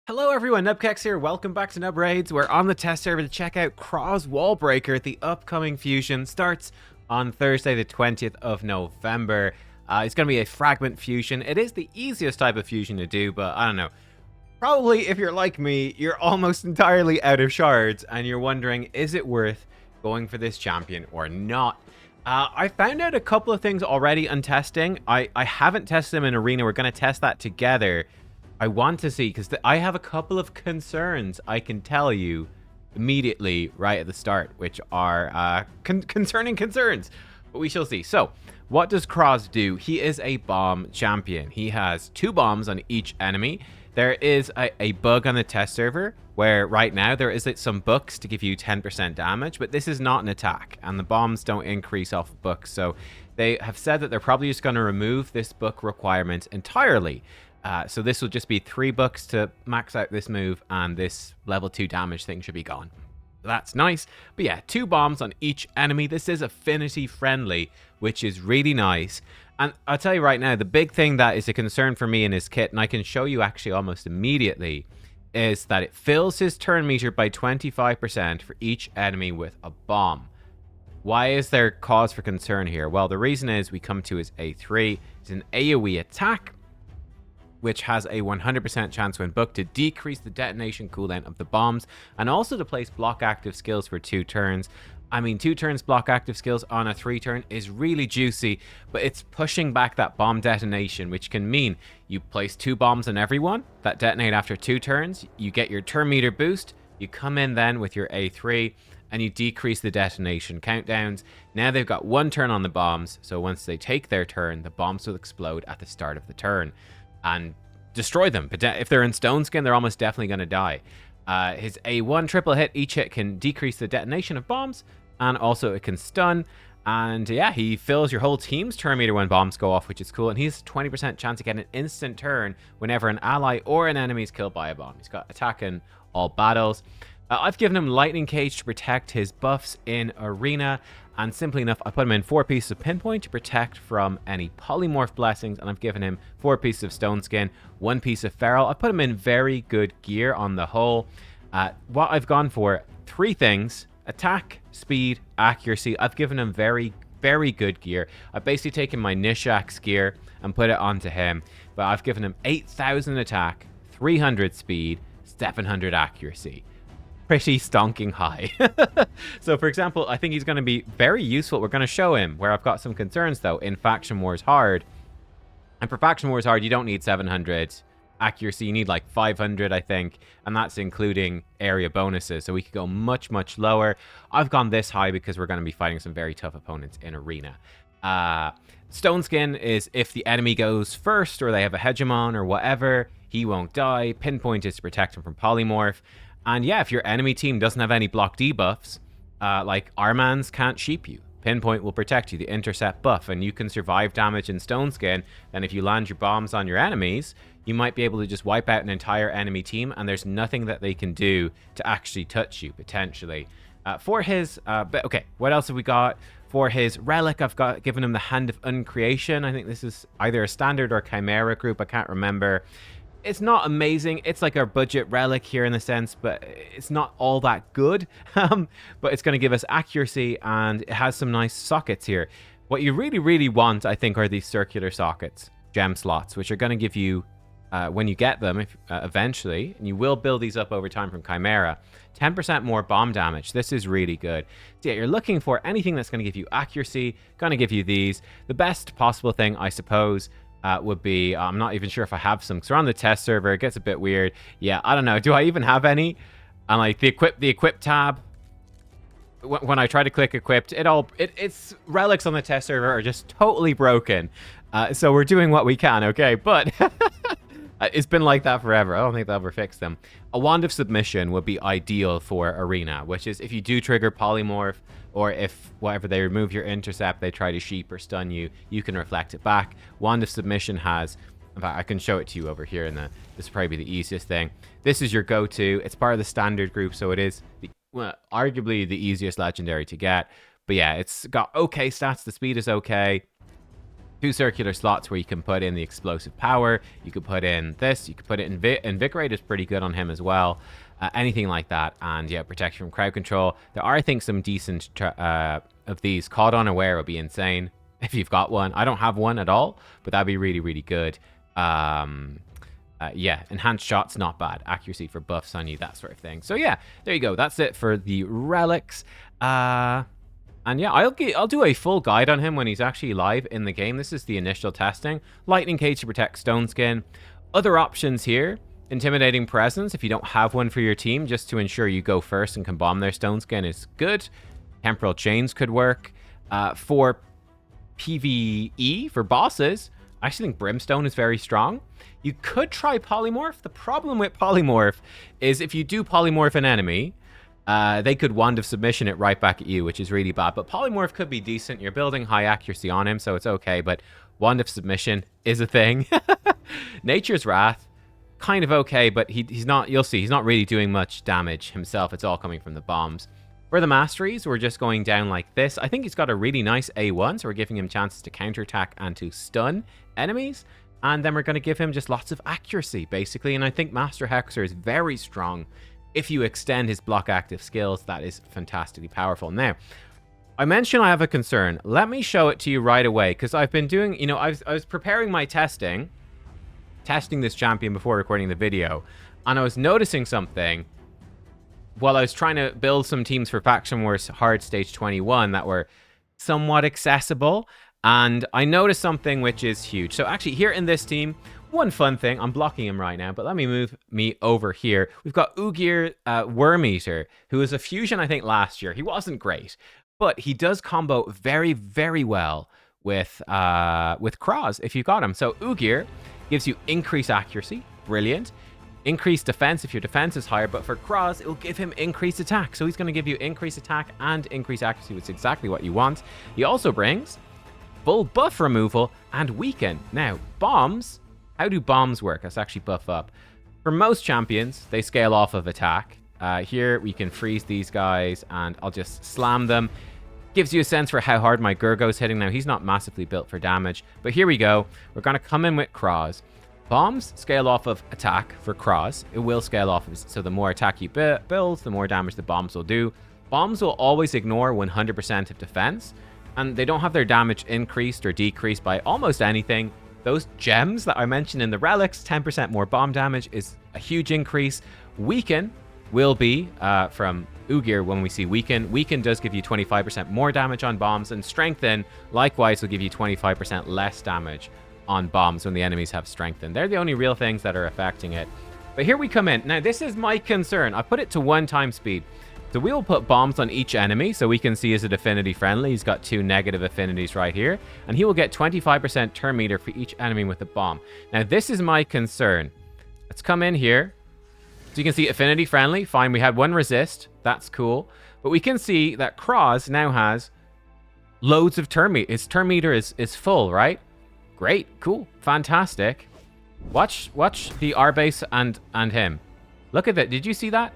Hello everyone, nubkeks here. Welcome back to Nub Raids. We're on the test server to check out Kroz Wallbreaker. The upcoming fusion starts on Thursday the 20th of November. It's going to be a fragment fusion. It is the easiest type of fusion to do, but I don't know. Probably if you're like me, you're almost entirely out of shards and you're wondering, is it worth going for this champion or not? I found out a couple of things already on testing. I haven't tested them in Arena. We're going to test that together. I want to see, because I have a couple of concerns I can tell you immediately right at the start, which are concerning concerns, but we shall see. So, what does Kroz do? He is a bomb champion. He has 2 bombs on each enemy. There is a bug on the test server where right now there is some books to give you 10% damage, but this is not an attack, and the bombs don't increase off of books. So they have said that they're probably just going to remove this book requirement entirely. So this will just be 3 books to max out this move, and this level 2 damage thing should be gone. That's nice. But yeah, 2 bombs on each enemy. This is affinity friendly, which is really nice. And I'll tell you right now, the big thing that is a concern for me in his kit, and I can show you actually almost immediately, is that it fills his turn meter by 25% for each enemy with a bomb. Why is there cause for concern here? Well, the reason is we come to his A3. It's an AoE attack, which has a 100% chance when booked to decrease the detonation cooldown of the bombs, and also to place block active skills for 2 turns. I mean, 2 turns block active skills on a 3 turn is really juicy, but it's pushing back that bomb detonation, which can mean you place 2 bombs on everyone that detonate after 2 turns, you get your turn meter boost, you come in then with your A3, and you decrease the detonation countdowns. Now they've got 1 turn on the bombs, so once they take their turn, the bombs will explode at the start of the turn and destroy them. But if they're in stone skin, they're almost definitely going to die. His A1 triple hit, each hit can decrease the detonation of bombs, and also it can stun. And yeah, he fills your whole team's turn meter when bombs go off, which is cool. And he has 20% chance to get an instant turn whenever an ally or an enemy is killed by a bomb. He's got attack in all battles. I've given him Lightning Cage to protect his buffs in Arena, and simply enough, I put him in 4 pieces of Pinpoint to protect from any Polymorph blessings, and I've given him 4 pieces of Stone Skin, 1 piece of Feral. I put him in very good gear on the whole. What I've gone for, 3 things: attack, speed, accuracy. I've given him very, very good gear. I've basically taken my Nishak's gear and put it onto him, but I've given him 8,000 attack, 300 speed, 700 accuracy. Pretty stonking high. So for example, I think he's going to be very useful. We're going to show him where I've got some concerns though in Faction Wars Hard. And for Faction Wars Hard, you don't need 700 accuracy, you need like 500, I think, and that's including area bonuses, so we could go much lower. I've gone this high because we're going to be fighting some very tough opponents in Arena. Stone Skin is if the enemy goes first or they have a hegemon or whatever, he won't die. Pinpoint is to protect him from Polymorph. And yeah, if your enemy team doesn't have any block debuffs, like Armans can't sheep you. Pinpoint will protect you, the intercept buff, and you can survive damage in Stone Skin. Then if you land your bombs on your enemies, you might be able to just wipe out an entire enemy team, and there's nothing that they can do to actually touch you, potentially. For his, but okay, what else have we got? For his relic, I've given him the Hand of Uncreation. I think this is either a standard or Chimera group, I can't remember. It's not amazing. It's like our budget relic here in a sense, but it's not all that good. But it's going to give us accuracy, and it has some nice sockets here. What you really want, I think, are these circular sockets, gem slots, which are going to give you, when you get them, eventually, and you will build these up over time from Chimera, 10% more bomb damage. This is really good. So yeah, you're looking for anything that's going to give you accuracy, going to give you these. The best possible thing, I suppose, would be, I'm not even sure if I have some, because we're on the test server, it gets a bit weird. Yeah, I don't know, do I even have any? And like the equip tab, when I try to click equipped, it's relics on the test server are just totally broken. So we're doing what we can, okay? But it's been like that forever. I don't think they'll ever fix them. A Wand of Submission would be ideal for Arena, which is if you do trigger Polymorph, or if whatever they remove your intercept, they try to sheep or stun you, you can reflect it back. Wand of Submission has, in fact, I can show it to you over here, and this will probably be the easiest thing. This is your go-to. It's part of the standard group, so it is arguably the easiest legendary to get. But yeah, it's got okay stats. The speed is okay. 2 circular slots where you can put in the explosive power. You could put in this. You could put it in Invigorate is pretty good on him as well. Anything like that. And yeah, protection from crowd control. There are, I think, some decent of these. Caught Unaware would be insane if you've got one. I don't have one at all, but that'd be really, really good. Yeah, enhanced shots, not bad. Accuracy for buffs on you, that sort of thing. So yeah, there you go. That's it for the relics. And yeah, I'll do a full guide on him when he's actually live in the game. This is the initial testing. Lightning Cage to protect Stone Skin. Other options here. Intimidating Presence, if you don't have one for your team, just to ensure you go first and can bomb their Stone Skin is good. Temporal Chains could work. For PvE, for bosses, I actually think Brimstone is very strong. You could try Polymorph. The problem with Polymorph is if you do Polymorph an enemy, they could Wand of Submission it right back at you, which is really bad. But Polymorph could be decent. You're building high accuracy on him, so it's okay. But Wand of Submission is a thing. Nature's Wrath, kind of okay, but he's not, you'll see, he's not really doing much damage himself. It's all coming from the bombs. For the Masteries, we're just going down like this. I think he's got a really nice A1, so we're giving him chances to counterattack and to stun enemies. And then we're going to give him just lots of accuracy, basically. And I think Master Hexer is very strong. If you extend his block active skills, that is fantastically powerful. Now, I mentioned I have a concern. Let me show it to you right away, because I've been doing, you know, I was preparing my testing this champion before recording the video, and I was noticing something while I was trying to build some teams for Faction Wars Hard Stage 21 that were somewhat accessible, and I noticed something which is huge. So actually here in this team, one fun thing, I'm blocking him right now, but let me move me over here. We've got Ugir Worm Eater, who was a fusion, I think, last year. He wasn't great, but he does combo very, very well with Kroz if you got him. So Ugir gives you increased accuracy, brilliant. Increased defense if your defense is higher, but for Kroz, it will give him increased attack. So he's going to give you increased attack and increased accuracy, which is exactly what you want. He also brings full buff removal and weaken. Now, bombs, how do bombs work? Let's actually buff up. For most champions, they scale off of attack. Here, we can freeze these guys, and I'll just slam them. Gives you a sense for how hard my Gurgo's hitting. Now, he's not massively built for damage, but here we go. We're going to come in with Kroz. Bombs scale off of attack for Kroz. It will scale off of, so the more attack you build, the more damage the bombs will do. Bombs will always ignore 100% of defense, and they don't have their damage increased or decreased by almost anything. Those gems that I mentioned in the relics, 10% more bomb damage is a huge increase. Weaken will be from Ugir when we see Weaken. Weaken does give you 25% more damage on bombs, and Strengthen likewise will give you 25% less damage on bombs when the enemies have Strengthen. They're the only real things that are affecting it. But here we come in. Now, this is my concern. I put it to 1 time speed. So we will put bombs on each enemy so we can see is it affinity friendly. He's got 2 negative affinities right here. And he will get 25% turn meter for each enemy with a bomb. Now, this is my concern. Let's come in here. So you can see affinity friendly. Fine, we had 1 resist. That's cool. But we can see that Kroz now has loads of turn meter. His turn meter is full, right? Great, cool, fantastic. Watch the R base and him. Look at that. Did you see that?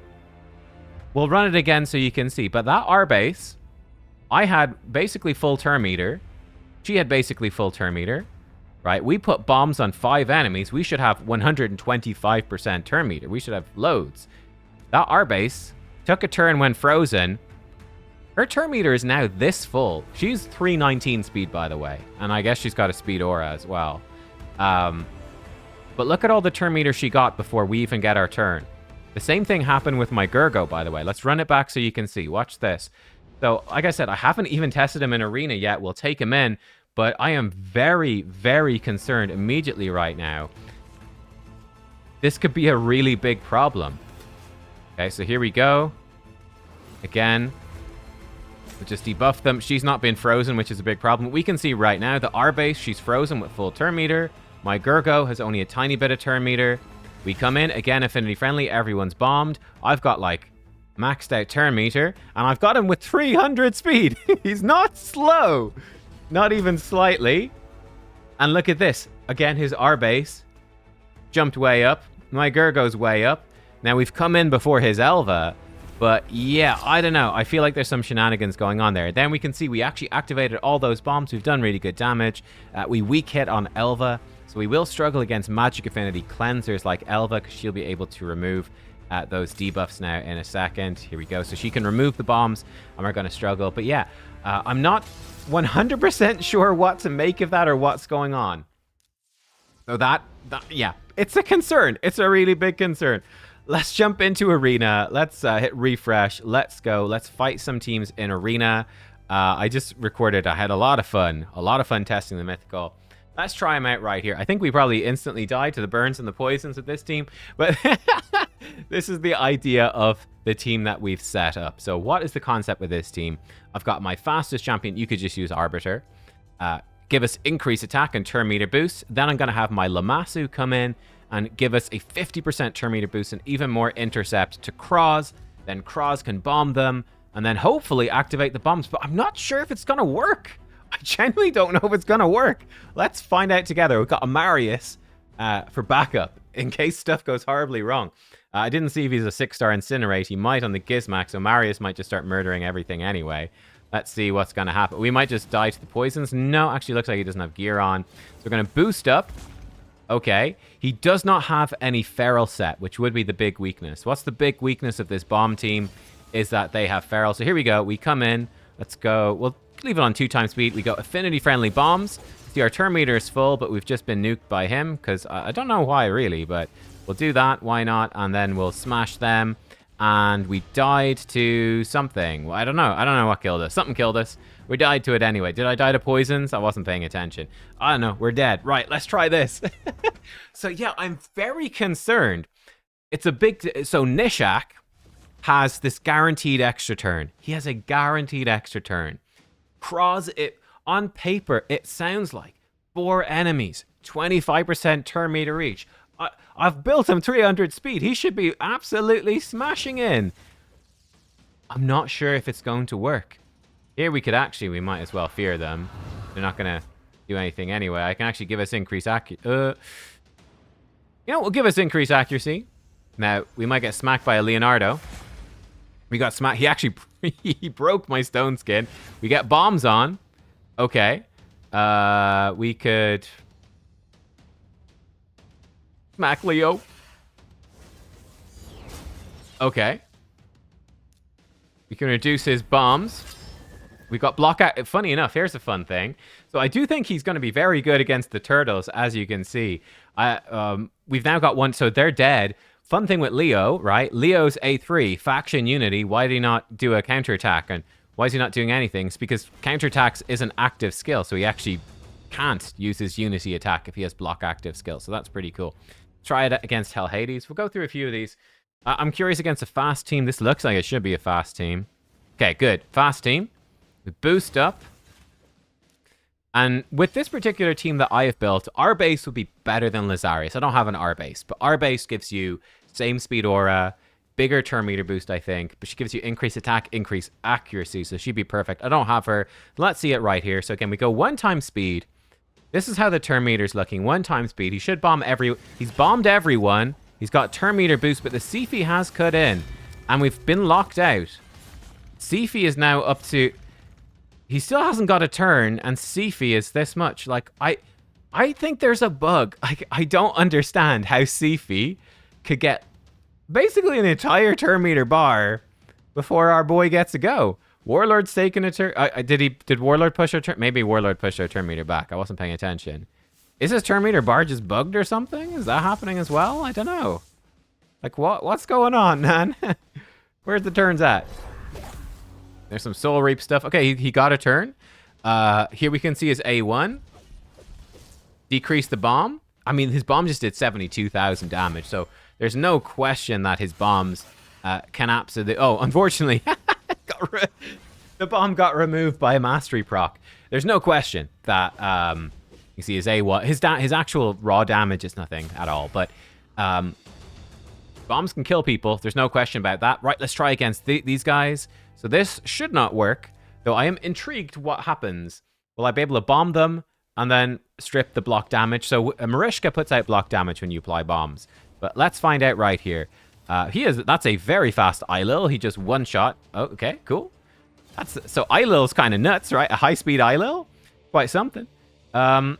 We'll run it again so you can see. But that R base, I had basically full turn meter. She had basically full turn meter, right? We put bombs on 5 enemies. We should have 125% turn meter. We should have loads. That R base took a turn when frozen. Her turn meter is now this full. She's 319 speed, by the way. And I guess she's got a speed aura as well. But look at all the turn meter she got before we even get our turn. The same thing happened with my Gurgo, by the way. Let's run it back so you can see. Watch this. So, like I said, I haven't even tested him in arena yet. We'll take him in. But I am very, very concerned immediately right now. This could be a really big problem. Okay, so here we go. Again. We'll just debuff them. She's not been frozen, which is a big problem. We can see right now the R base, she's frozen with full turn meter. My Gurgo has only a tiny bit of turn meter. We come in, again, affinity friendly. Everyone's bombed. I've got, like, maxed out turn meter. And I've got him with 300 speed. He's not slow. Not even slightly. And look at this. Again, his R base jumped way up. My Gurgo's way up. Now, we've come in before his Elva. But yeah, I don't know. I feel like there's some shenanigans going on there. Then we can see we actually activated all those bombs. We've done really good damage. We weak hit on Elva. So we will struggle against magic affinity cleansers like Elva because she'll be able to remove those debuffs now in a second. Here we go. So she can remove the bombs and we're going to struggle. But yeah, I'm not 100% sure what to make of that or what's going on. So that, yeah, it's a concern. It's a really big concern. Let's jump into Arena. Let's hit refresh. Let's go. Let's fight some teams in Arena. I just recorded. I had a lot of fun. A lot of fun testing the Mythical. Let's try them out right here. I think we probably instantly died to the burns and the poisons with this team. But this is the idea of the team that we've set up. So what is the concept with this team? I've got my fastest champion. You could just use Arbiter. Give us increased attack and turn meter boost. Then I'm going to have my Lamassu come in and give us a 50% turn meter boost and even more intercept to Kroz. Then Kroz can bomb them and then hopefully activate the bombs. But I'm not sure if it's going to work. I genuinely don't know if it's going to work. Let's find out together. We've got a Marius for backup in case stuff goes horribly wrong. I didn't see if he's a 6-star Incinerate. He might on the Gizmax, so Marius might just start murdering everything anyway. Let's see what's going to happen. We might just die to the poisons. No, actually looks like he doesn't have gear on. So we're going to boost up. Okay. He does not have any feral set, which would be the big weakness. What's the big weakness of this bomb team is that they have feral. So here we go. We come in. Let's go. We'll leave it on 2x speed. We go affinity-friendly bombs. See, our turn meter is full, but we've just been nuked by him because I don't know why, really, but we'll do that. Why not? And then we'll smash them. And we died to something. Well, I don't know. I don't know what killed us. Something killed us. We died to it anyway. Did I die to poisons? I wasn't paying attention. I don't know. We're dead. Right, let's try this. So, yeah, I'm very concerned. It's a big... So, Nishak has this guaranteed extra turn. He has a guaranteed extra turn. Kroz, on paper, it sounds like 4 enemies, 25% turn meter each. I've built him 300 speed. He should be absolutely smashing in. I'm not sure if it's going to work. Here we might as well fear them. They're not going to do anything anyway. I can actually give us increased accuracy. We'll give us increased accuracy. Now, we might get smacked by a Leonardo. We got smacked. He actually he broke my stone skin. We get bombs on. Okay. We could... smack Leo. Okay. We can reduce his bombs. We got block out. Funny enough, here's a fun thing. So I do think he's going to be very good against the turtles, as you can see. We've now got one, so they're dead. Fun thing with Leo, right? Leo's A3, faction unity. Why did he not do a counterattack? And why is he not doing anything? It's because counterattacks is an active skill, so he actually can't use his unity attack if he has block active skill. So that's pretty cool. Try it against Hell Hades. We'll go through a few of these. I'm curious against a fast team. This looks like it should be a fast team. Okay, good. Fast team. We boost up. And with this particular team that I have built, our base would be better than Lazarius. I don't have an R base, but our base gives you same speed aura, bigger turn meter boost, I think, but she gives you increased attack, increased accuracy, so she'd be perfect. I don't have her. Let's see it right here. So again, we go 1 speed. This is how the turn meter's looking. 1 speed. He should bomb he's bombed everyone. He's got turn meter boost, but the Sifi has cut in, and we've been locked out. Sifi is now up to... He still hasn't got a turn, and Sifi is this much. Like, I think there's a bug. I don't understand how Sifi could get basically an entire turn meter bar before our boy gets a go. Warlord's taking a turn. Did Warlord push our turn? Maybe Warlord pushed our turn meter back. I wasn't paying attention. Is his turn meter bar just bugged or something? Is that happening as well? I don't know. Like, what's going on, man? Where's the turns at? There's some Soul Reap stuff. Okay, he got a turn. Here we can see his A1. Decrease the bomb. I mean, his bomb just did 72,000 damage, so there's no question that his bombs can absolutely... Oh, unfortunately, the bomb got removed by a Mastery proc. There's no question that... you see his A1... His actual raw damage is nothing at all, but... bombs can kill people. There's no question about that. Right, let's try against these guys. So this should not work, though I am intrigued what happens. Will I be able to bomb them and then strip the block damage? So Marishka puts out block damage when you apply bombs. But let's find out right here. That's a very fast Eilil. He just one-shot. Oh, okay, cool. So Eilil's kind of nuts, right? A high-speed Eilil? Quite something. What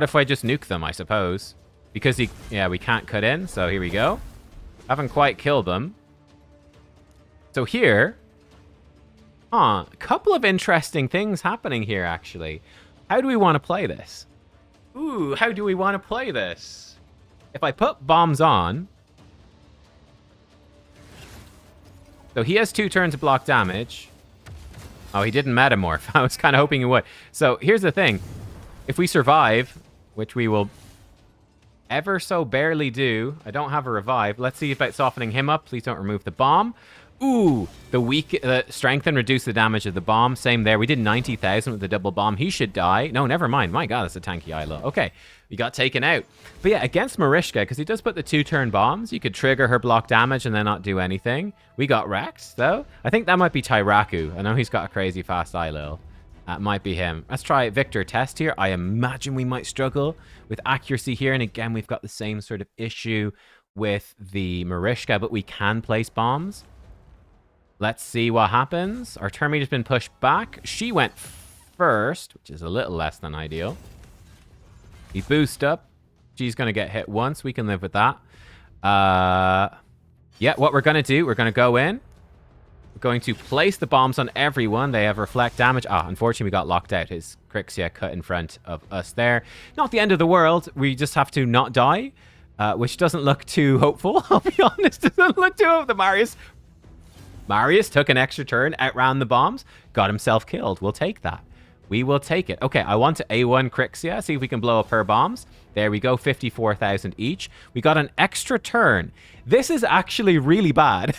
if I just nuke them, I suppose? Because we can't cut in, so here we go. Haven't quite killed them. So here... a couple of interesting things happening here, actually. How do we want to play this? Ooh, how do we want to play this? If I put bombs on... So he has 2 turns to block damage. Oh, he didn't metamorph. I was kind of hoping he would. So here's the thing. If we survive, which we will ever so barely do. I don't have a revive. Let's see about softening him up. Please don't remove the bomb. Ooh, the strengthen, reduce the damage of the bomb. Same there. We did 90,000 with the double bomb. He should die. No, never mind. My god, that's a tanky Isla. Okay, we got taken out. But yeah, against Marishka, because he does put the 2-turn bombs, you could trigger her block damage and then not do anything. We got wrecked, though. I think that might be Tyraku. I know he's got a crazy fast Isla. That might be him. Let's try Victor test here. I imagine we might struggle with accuracy here. And again, we've got the same sort of issue with the Marishka, but we can place bombs. Let's see what happens. Our turn meter's been pushed back. She went first, which is a little less than ideal. He boost up. She's going to get hit once. We can live with that. Yeah, what we're going to do, we're going to go in. We're going to place the bombs on everyone. They have reflect damage. Unfortunately, we got locked out. His Crixia cut in front of us there. Not the end of the world. We just have to not die, which doesn't look too hopeful. I'll be honest. Doesn't look too hopeful. Marius took an extra turn, outran the bombs, got himself killed. We'll take that. We will take it. Okay, I want to A1 Crixia, see if we can blow up her bombs. There we go, 54,000 each. We got an extra turn. This is actually really bad.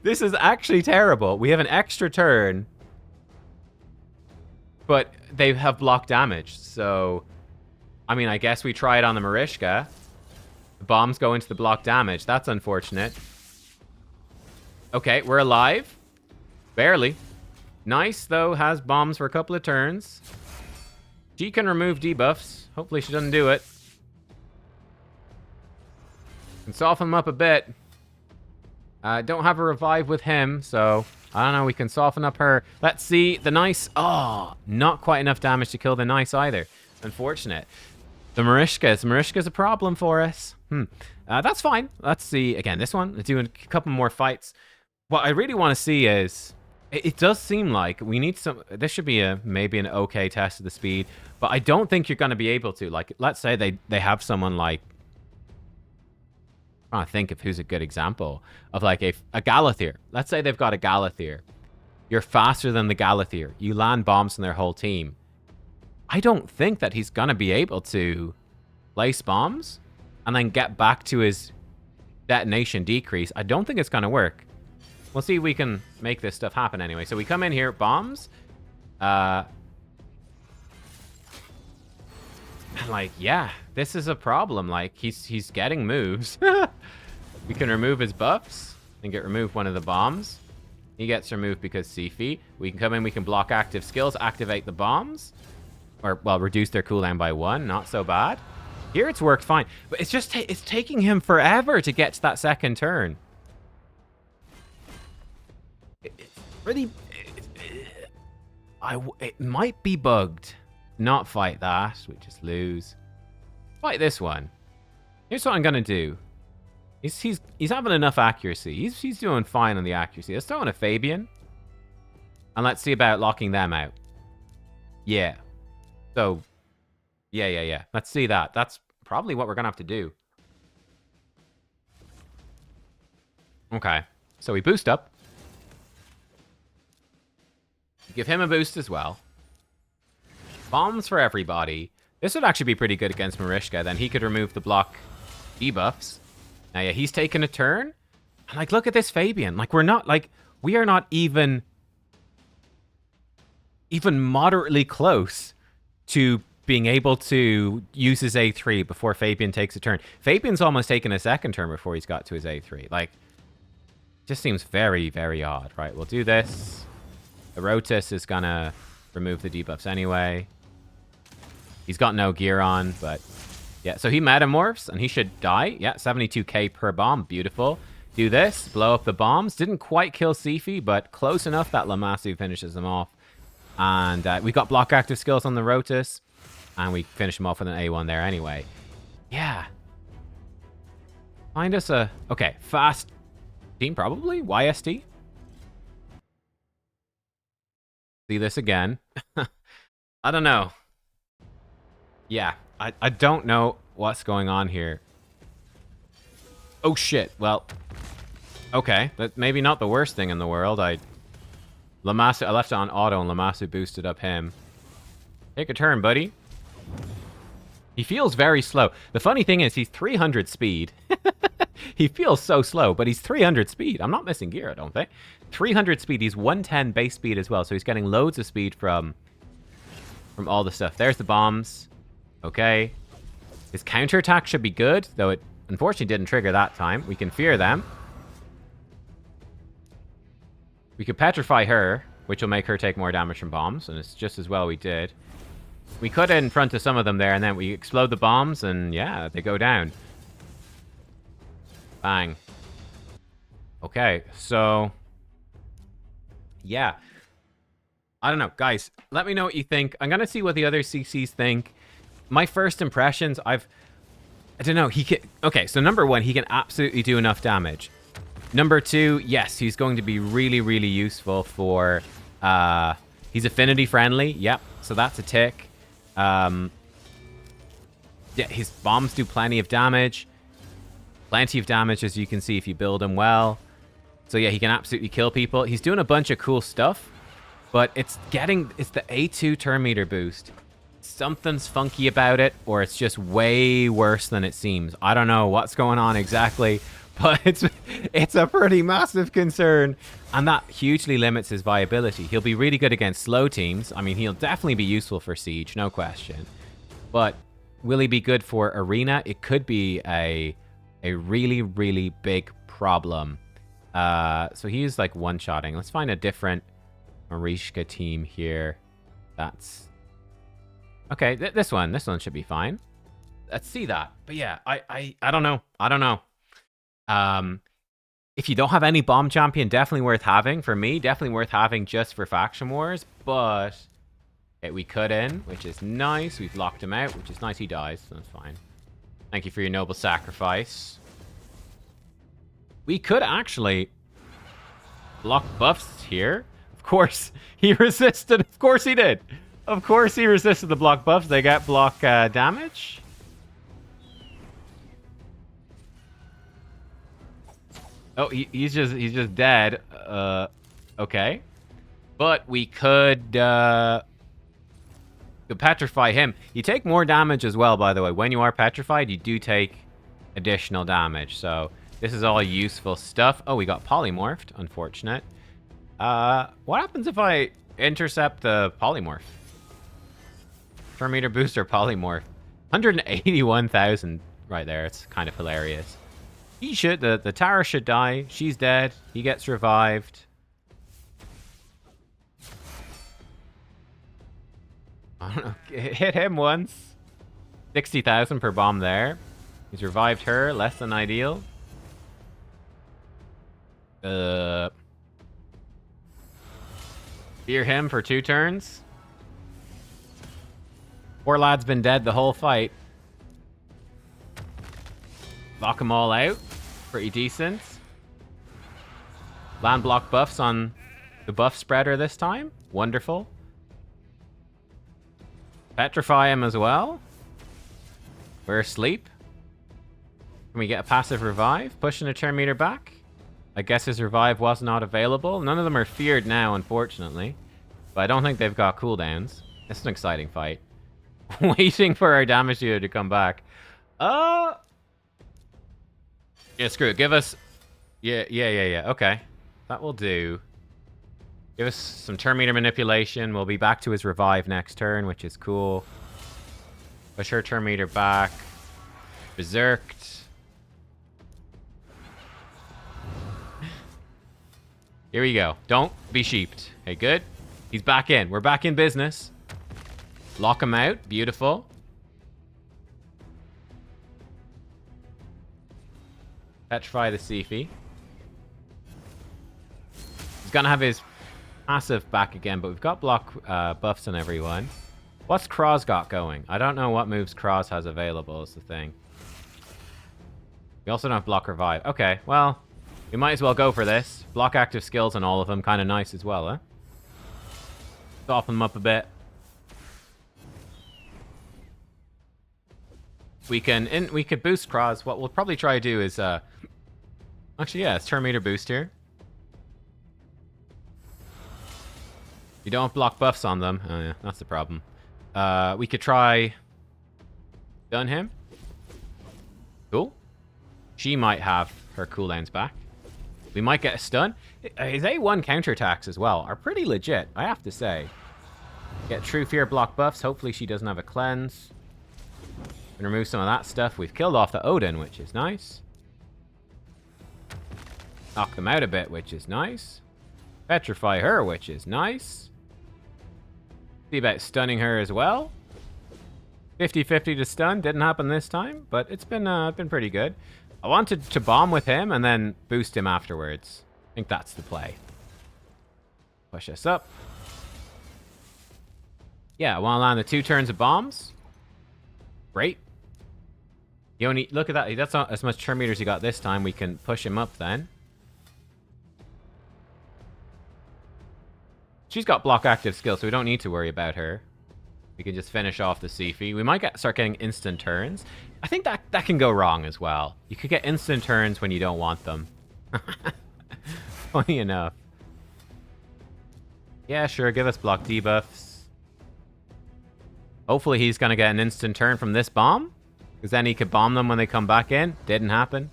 This is actually terrible. We have an extra turn, but they have block damage. So, I mean, I guess we try it on the Marishka. The bombs go into the block damage. That's unfortunate. Okay, we're alive. Barely. Nice, though, has bombs for a couple of turns. She can remove debuffs. Hopefully she doesn't do it. Can soften them up a bit. Don't have a revive with him, so I don't know. We can soften up her. Let's see. The nice. Oh, not quite enough damage to kill the nice either. Unfortunate. The Marishka's a problem for us. That's fine. Let's see. Again, this one. Let's do a couple more fights. What I really want to see is, it does seem like we need some, this should be maybe an okay test of the speed, but I don't think you're going to be able to. Like, let's say they have someone like, I'm trying to think of who's a good example of like a Galathier. Let's say they've got a Galathier. You're faster than the Galathier. You land bombs on their whole team. I don't think that he's going to be able to place bombs and then get back to his detonation decrease. I don't think it's going to work. We'll see if we can make this stuff happen anyway. So we come in here, bombs. Like, yeah, this is a problem. Like, he's getting moves. We can remove his buffs and get removed one of the bombs. He gets removed because C-Feet. We can come in, we can block active skills, activate the bombs. Or, well, reduce their cooldown by 1. Not so bad. Here it's worked fine. But it's just, it's taking him forever to get to that second turn. Really, it might be bugged. Not fight that. We just lose. Fight this one. Here's what I'm gonna do. He's having enough accuracy. He's doing fine on the accuracy. Let's throw in a Fabian, and let's see about locking them out. Yeah. So, yeah. Let's see that. That's probably what we're gonna have to do. Okay. So we boost up. Give him a boost as well. Bombs for everybody. This would actually be pretty good against Marishka. Then he could remove the block debuffs. Now, yeah, he's taken a turn. And, like, look at this Fabian. Like, we are not even moderately close to being able to use his A3 before Fabian takes a turn. Fabian's almost taken a second turn before he's got to his A3. Like, just seems very, very odd. Right, we'll do this. Erotus is gonna remove the debuffs anyway. He's got no gear on, but Yeah, so he metamorphs, and he should die. Yeah, 72k per bomb. Beautiful. Do this. Blow up the bombs. Didn't quite kill Sifi, but close enough that Lamassu finishes him off. And we got block active skills on the Rotus. And we finish him off with an A1 there anyway. Yeah. Find us a... Okay, fast team probably. YST. See this again. I don't know. Yeah, I don't know what's going on here. Oh shit, well... Okay, that's maybe not the worst thing in the world. I left it on auto and Lamassu boosted up him. Take a turn, buddy. He feels very slow. The funny thing is he's 300 speed. He feels so slow, but he's 300 speed. I'm not missing gear, I don't think. 300 speed, he's 110 base speed as well, so he's getting loads of speed from all the stuff. There's the bombs. Okay. His counterattack should be good, though it unfortunately didn't trigger that time. We can fear them. We could petrify her, which will make her take more damage from bombs, and it's just as well we did. We cut in front of some of them there, and then we explode the bombs, and yeah, they go down. Bang. Okay, so... Yeah. I don't know. Guys, let me know what you think. I'm going to see what the other CCs think. My first impressions, I don't know. He can... Okay, so number one, he can absolutely do enough damage. Number two, yes, he's going to be really, really useful for... he's affinity friendly. Yep, so that's a tick. Yeah, his bombs do plenty of damage. Plenty of damage, as you can see, if you build him well. So yeah, he can absolutely kill people. He's doing a bunch of cool stuff, but it's the A2 turn meter boost. Something's funky about it, or it's just way worse than it seems. I don't know what's going on exactly, but it's a pretty massive concern, and that hugely limits his viability. He'll be really good against slow teams. I mean, he'll definitely be useful for Siege, no question. But will he be good for Arena? It could be a really, really big problem. So he's like one-shotting. Let's find a different Marishka team here. That's... Okay, this one should be fine. Let's see that. But yeah, I don't know. I don't know. If you don't have any bomb champion, definitely worth having. For me, definitely worth having just for Faction Wars. But we cut in, which is nice. We've locked him out, which is nice. He dies, so that's fine. Thank you for your noble sacrifice. We could actually block buffs here. Of course, he resisted. Of course he did. Of course he resisted the block buffs. They get block damage. Oh, he's just dead. Okay. But we could petrify him. You take more damage as well, by the way. When you are petrified, you do take additional damage. So this is all useful stuff. Oh, we got polymorphed. Unfortunate. What happens if I intercept the polymorph? Turn meter booster polymorph. 181,000 right there. It's kind of hilarious. He should... The Tara should die. She's dead. He gets revived. I don't know. Hit him once. 60,000 per bomb there. He's revived her. Less than ideal. Fear him for 2 turns. Poor lad's been dead the whole fight. Lock them all out. Pretty decent. Land block buffs on the buff spreader this time. Wonderful. Petrify him as well. We're asleep. Can we get a passive revive? Pushing a turn meter back. I guess his revive was not available. None of them are feared now, unfortunately. But I don't think they've got cooldowns. This is an exciting fight. Waiting for our damage dealer to come back. Yeah, screw it. Give us... Yeah. Okay. That will do. Give us some turn meter manipulation. We'll be back to his revive next turn, which is cool. Push her turn meter back. Berserked. Here we go. Don't be sheeped. Hey, good. He's back in. We're back in business. Lock him out. Beautiful. Petrify the Siphi. He's gonna have his passive back again, but we've got block buffs on everyone. What's Kroz got going? I don't know what moves Kroz has available is the thing. We also don't have block revive. Okay, well, we might as well go for this. Block active skills on all of them, kind of nice as well, huh? Soften them up a bit. We could boost Kroz. What we'll probably try to do is actually, yeah, it's turn meter boost here. You don't have block buffs on them. Oh yeah, that's the problem. We could try stun him. Cool. She might have her cooldowns back. We might get a stun. His A1 counterattacks as well are pretty legit, I have to say. Get True Fear block buffs. Hopefully she doesn't have a cleanse. And remove some of that stuff. We've killed off the Odin, which is nice. Knock them out a bit, which is nice. Petrify her, which is nice. See about stunning her as well. 50-50 to stun. Didn't happen this time, but it's been pretty good. I wanted to bomb with him and then boost him afterwards. I think that's the play. Push us up. Yeah, I want to land the 2 turns of bombs. Great. You only look at that. That's not as much turn meters you got this time. We can push him up then. She's got block active skill, so we don't need to worry about her. We can just finish off the Siphi. We might start getting instant turns. I think that can go wrong as well. You could get instant turns when you don't want them. Funny enough. Yeah, sure. Give us block debuffs. Hopefully he's going to get an instant turn from this bomb. Because then he could bomb them when they come back in. Didn't happen.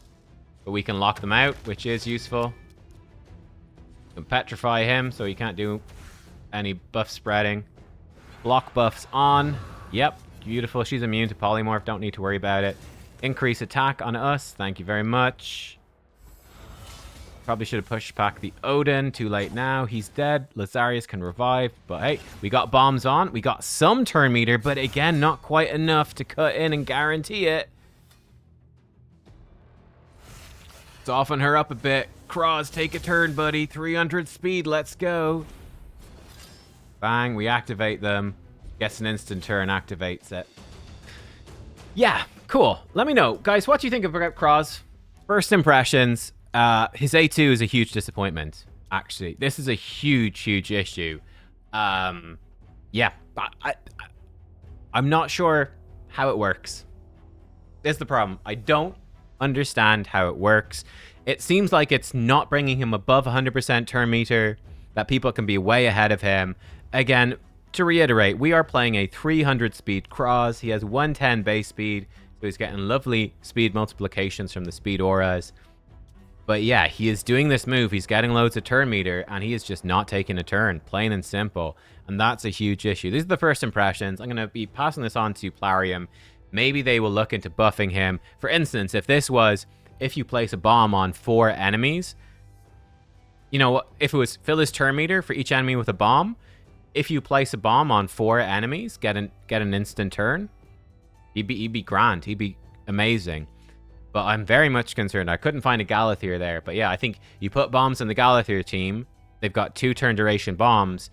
But we can lock them out, which is useful. We can petrify him so he can't do any buff spreading. Block buffs on. Yep. Beautiful. She's immune to polymorph. Don't need to worry about it. Increase attack on us. Thank you very much. Probably should have pushed back the Odin. Too late now. He's dead. Lazarius can revive. But hey, we got bombs on. We got some turn meter, but again, not quite enough to cut in and guarantee it. Soften her up a bit. Kroz, take a turn, buddy. 300 speed. Let's go. Bang. We activate them. Gets an instant turn. Activates it. Yeah, cool. Let me know. Guys, what do you think about Kroz? First impressions. His A2 is a huge disappointment, actually. This is a huge, huge issue. Yeah, I'm not sure how it works. That's the problem. I don't understand how it works. It seems like it's not bringing him above 100% turn meter, that people can be way ahead of him. Again, to reiterate, we are playing a 300 speed Kroz. He has 110 base speed, so he's getting lovely speed multiplications from the speed auras. But yeah, he is doing this move. He's getting loads of turn meter, and he is just not taking a turn, plain and simple. And that's a huge issue. These are the first impressions. I'm going to be passing this on to Plarium. Maybe they will look into buffing him. For instance, if you place a bomb on 4 enemies, you know, if it was fill his turn meter for each enemy with a bomb, if you place a bomb on 4 enemies, get an instant turn, he'd be grand. He'd be amazing. But I'm very much concerned. I couldn't find a Galathir there. But yeah, I think you put bombs in the Galathir team. They've got 2 turn duration bombs.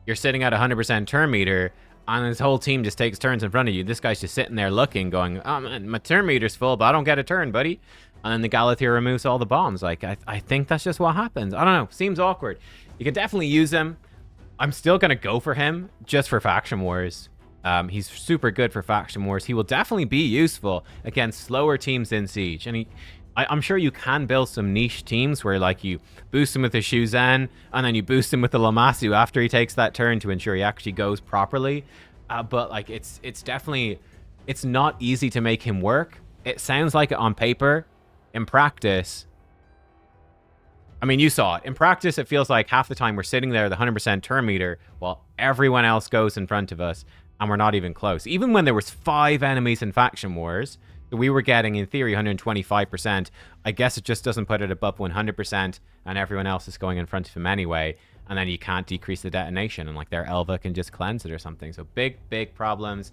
You're sitting at 100% turn meter, and his whole team just takes turns in front of you. This guy's just sitting there looking, going, oh man, my turn meter's full, but I don't get a turn, buddy. And then the Galathir removes all the bombs. Like, I think that's just what happens. I don't know. Seems awkward. You can definitely use him. I'm still going to go for him just for Faction Wars. He's super good for Faction Wars. He will definitely be useful against slower teams in Siege. And I'm sure you can build some niche teams where, like, you boost him with the Shuzan, and then you boost him with the Lammasu after he takes that turn to ensure he actually goes properly. But, like, it's definitely... It's not easy to make him work. It sounds like it on paper. In practice... I mean, you saw it. In practice, it feels like half the time we're sitting there at the 100% turn meter while everyone else goes in front of us. And we're not even close. Even when there was 5 enemies in Faction Wars, we were getting, in theory, 125%. I guess it just doesn't put it above 100%, and everyone else is going in front of him anyway. And then you can't decrease the detonation, and like their Elva can just cleanse it or something. So big, big problems.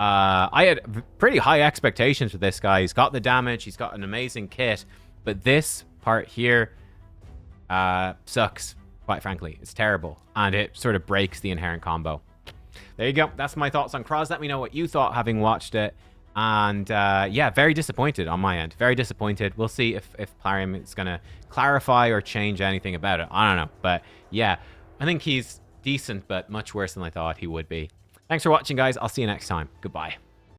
I had pretty high expectations for this guy. He's got the damage. He's got an amazing kit. But this part here sucks, quite frankly. It's terrible, and it sort of breaks the inherent combo. There you go. That's my thoughts on Kroz. Let me know what you thought having watched it. And yeah, very disappointed on my end. Very disappointed. We'll see if Plarium is going to clarify or change anything about it. I don't know. But yeah, I think he's decent, but much worse than I thought he would be. Thanks for watching, guys. I'll see you next time. Goodbye.